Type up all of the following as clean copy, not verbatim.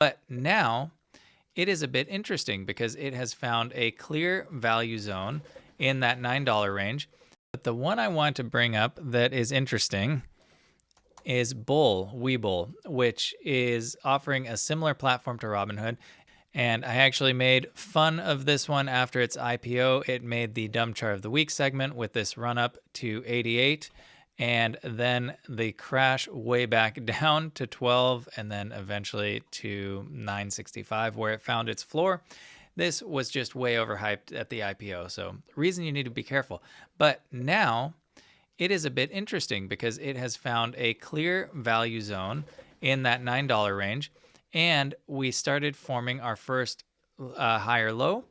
But now it is a bit interesting because it has found a clear value zone in that $9 range. But the one I want to bring up that is interesting is Webull, which is offering a similar platform to Robinhood. And I actually made fun of this one after its IPO. It made the dumb chart of the week segment with this run up to 88 and then the crash way back down to 12 and then eventually to 965 where it found its floor. This was just way overhyped at the IPO. So, reason you need to be careful. But now it is a bit interesting because it has found a clear value zone in that $9 range. And we started forming our first higher low.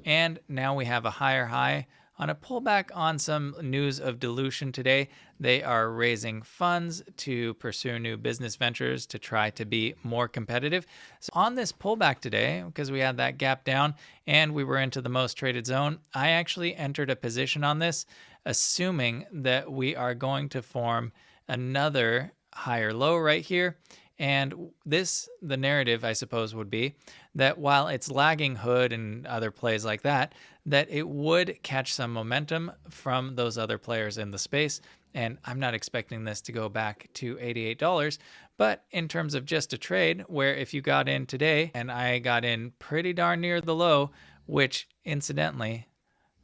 And now we have a higher high on a pullback on some news of dilution today. They are raising funds to pursue new business ventures to try to be more competitive. So on this pullback today, because we had that gap down and we were into the most traded zone, I actually entered a position on this, assuming that we are going to form another higher low right here. And the narrative, I suppose, would be that while it's lagging Hood and other plays like that, that it would catch some momentum from those other players in the space. And I'm not expecting this to go back to $88. But in terms of just a trade, where if you got in today and I got in pretty darn near the low, which incidentally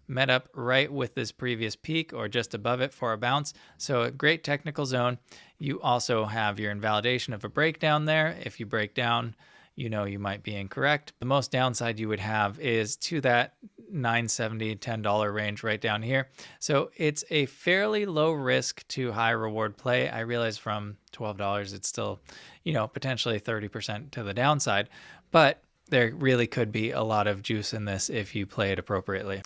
met up right with this previous peak or just above it for a bounce. So a great technical zone. You also have your invalidation of a breakdown there. If you break down, you know you might be incorrect. The most downside you would have is to that $9.70, $10 range right down here. So it's a fairly low risk to high reward play. I realize from $12, it's still, potentially 30% to the downside, but there really could be a lot of juice in this if you play it appropriately.